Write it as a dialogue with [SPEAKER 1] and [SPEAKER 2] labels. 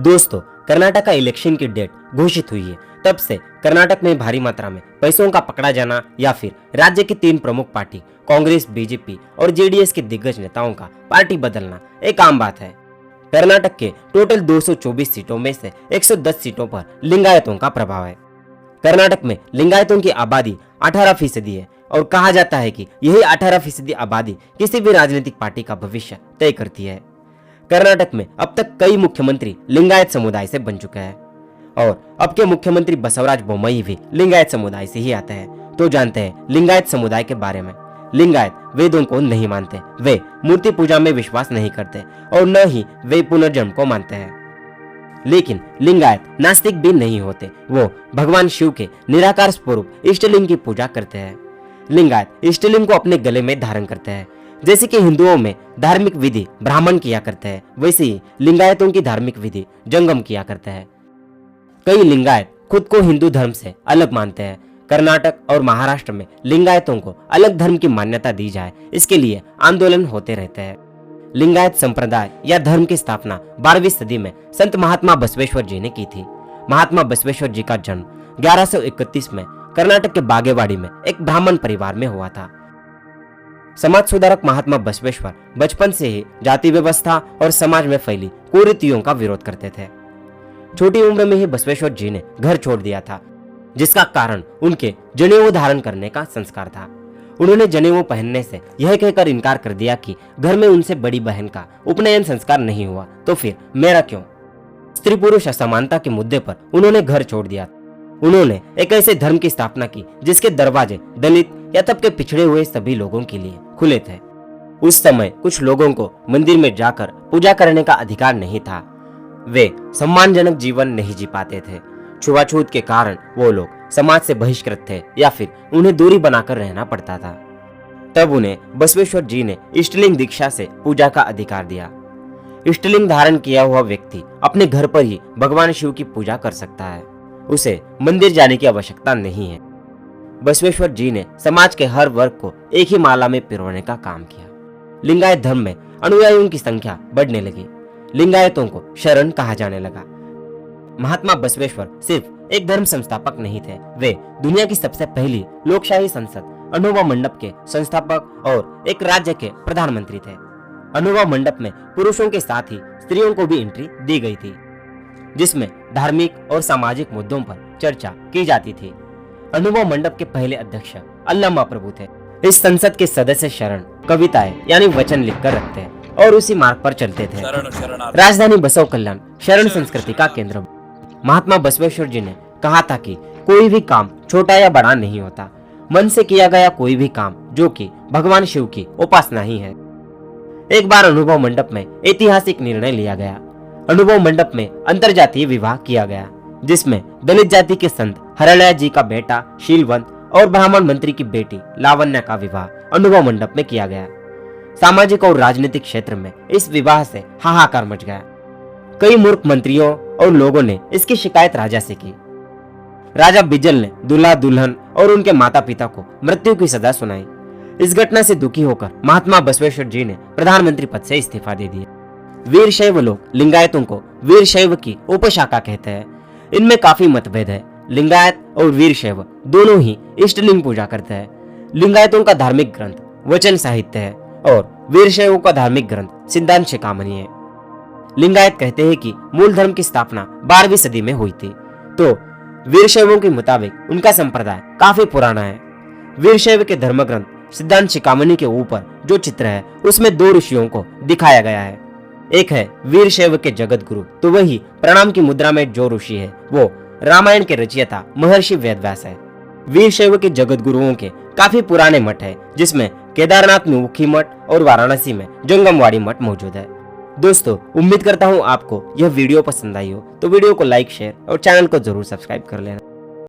[SPEAKER 1] दोस्तों, कर्नाटक का इलेक्शन की डेट घोषित हुई है। तब से कर्नाटक में भारी मात्रा में पैसों का पकड़ा जाना या फिर राज्य की 3 प्रमुख पार्टी कांग्रेस, बीजेपी और जेडीएस के दिग्गज नेताओं का पार्टी बदलना एक आम बात है। कर्नाटक के टोटल 224 सीटों में से 110 सीटों पर लिंगायतों का प्रभाव है। कर्नाटक में लिंगायतों की आबादी 18% है और कहा जाता है कि यही 18% आबादी किसी भी राजनीतिक पार्टी का भविष्य तय करती है। कर्नाटक में अब तक कई मुख्यमंत्री लिंगायत समुदाय से बन चुके हैं और अब के मुख्यमंत्री बसवराज बोम्मई भी लिंगायत समुदाय से ही आते हैं। तो जानते हैं लिंगायत समुदाय के बारे में। लिंगायत वेदों को नहीं मानते, वे मूर्ति पूजा में विश्वास नहीं करते और न ही वे पुनर्जन्म को मानते हैं। लेकिन लिंगायत नास्तिक भी नहीं होते, वो भगवान शिव के निराकार स्वरूप इष्टलिंग की पूजा करते हैं। लिंगायत इष्टलिंग को अपने गले में धारण करते हैं। जैसे कि हिंदुओं में धार्मिक विधि ब्राह्मण किया करते हैं, वैसे ही लिंगायतों की धार्मिक विधि जंगम किया करते हैं। कई लिंगायत खुद को हिंदू धर्म से अलग मानते हैं। कर्नाटक और महाराष्ट्र में लिंगायतों को अलग धर्म की मान्यता दी जाए, इसके लिए आंदोलन होते रहते हैं। लिंगायत संप्रदाय या धर्म की स्थापना 12वीं सदी में संत महात्मा बसवेश्वर जी ने की थी। महात्मा बसवेश्वर जी का जन्म 1131 में कर्नाटक के बागेवाड़ी में एक ब्राह्मण परिवार में हुआ था। समाज सुधारक महात्मा बसवेश्वर बचपन से ही जाति व्यवस्था और समाज में फैली कुरीतियों का विरोध करते थे। छोटी उम्र में ही बसवेश्वर जी ने घर छोड़ दिया था, जिसका कारण उनके जनेऊ धारण करने का संस्कार था। उन्होंने जनेऊ पहनने से यह कहकर इनकार कर दिया कि घर में उनसे बड़ी बहन का उपनयन संस्कार नहीं हुआ तो फिर मेरा क्यों। स्त्री पुरुष असमानता के मुद्दे पर उन्होंने घर छोड़ दिया। उन्होंने एक ऐसे धर्म की स्थापना की जिसके दरवाजे दलित या तब के पिछड़े हुए सभी लोगों के लिए खुले थे। उस समय कुछ लोगों को मंदिर में जाकर पूजा करने का अधिकार नहीं था। वे सम्मानजनक जीवन नहीं जी पाते थे। छुआछूत के कारण वो लोग समाज से बहिष्कृत थे या फिर उन्हें दूरी बनाकर रहना पड़ता था। तब उन्हें बसवेश्वर जी ने इष्टलिंग दीक्षा से पूजा का अधिकार दिया। इष्टलिंग धारण किया हुआ व्यक्ति अपने घर पर ही भगवान शिव की पूजा कर सकता है, उसे मंदिर जाने की आवश्यकता नहीं है। बसवेश्वर जी ने समाज के हर वर्ग को एक ही माला में पिरोने का काम किया। लिंगायत धर्म में अनुयायियों की संख्या बढ़ने लगी। लिंगायतों को शरण कहा जाने लगा। महात्मा बसवेश्वर सिर्फ एक धर्म संस्थापक नहीं थे, वे दुनिया की सबसे पहली लोकशाही संसद अनुभव मंडप के संस्थापक और एक राज्य के प्रधानमंत्री थे। अनुभव मंडप में पुरुषों के साथ ही स्त्रियों को भी एंट्री दी गई थी, जिसमें धार्मिक और सामाजिक मुद्दों पर चर्चा की जाती थी। अनुभव मंडप के पहले अध्यक्ष अल्लामा प्रभु थे। इस संसद के सदस्य शरण कविताएं यानी वचन लिखकर रखते और उसी मार्ग पर चलते थे। राजधानी बसव कल्याण शरण संस्कृति का केंद्र। महात्मा बसवेश्वर जी ने कहा था कि कोई भी काम छोटा या बड़ा नहीं होता, मन से किया गया कोई भी काम जो कि भगवान शिव की उपासना ही है। एक बार अनुभव मंडप में ऐतिहासिक निर्णय लिया गया। अनुभव मंडप में अंतरजातीय विवाह किया गया, जिसमें दलित जाति के संत हरलया जी का बेटा शीलवंत और ब्राह्मण मंत्री की बेटी लावण्य का विवाह अनुभव मंडप में किया गया। सामाजिक और राजनीतिक क्षेत्र में इस विवाह से हाहाकार मच गया। कई मूर्ख मंत्रियों और लोगों ने इसकी शिकायत राजा से की। राजा बिजल ने दूल्हा दुल्हन और उनके माता पिता को मृत्यु की सजा सुनाई। इस घटना से दुखी होकर महात्मा बसवेश्वर जी ने प्रधानमंत्री पद से इस्तीफा दे दिया। वीरशैव लोग लिंगायतों को वीरशैव की उपशाखा कहते हैं। इनमें काफी मतभेद है। लिंगायत और वीरशैव दोनों ही इष्टलिंग पूजा करते हैं। लिंगायतों का धार्मिक ग्रंथ वचन साहित्य है और वीरशैवों का धार्मिक ग्रंथ सिद्धांत शिखामणि है। लिंगायत कहते हैं कि मूल धर्म की स्थापना 12वीं सदी में हुई थी, तो वीरशैवों के मुताबिक उनका संप्रदाय काफी पुराना है। वीरशैव के धर्म ग्रंथ सिद्धांत शिखामणि के ऊपर जो चित्र है उसमें 2 ऋषियों को दिखाया गया है। एक है वीरशैव के जगत गुरु, तो वही प्रणाम की मुद्रा में जो ऋषि है वो रामायण के रचयिता महर्षि वेदव्यास है। वीरशैव के जगत गुरुओं के काफी पुराने मठ है, जिसमें केदारनाथ में मुखी मठ और वाराणसी में जंगमवाड़ी मठ मौजूद है। दोस्तों, उम्मीद करता हूँ आपको यह वीडियो पसंद आई हो, तो वीडियो को लाइक, शेयर और चैनल को जरूर सब्सक्राइब कर लेना।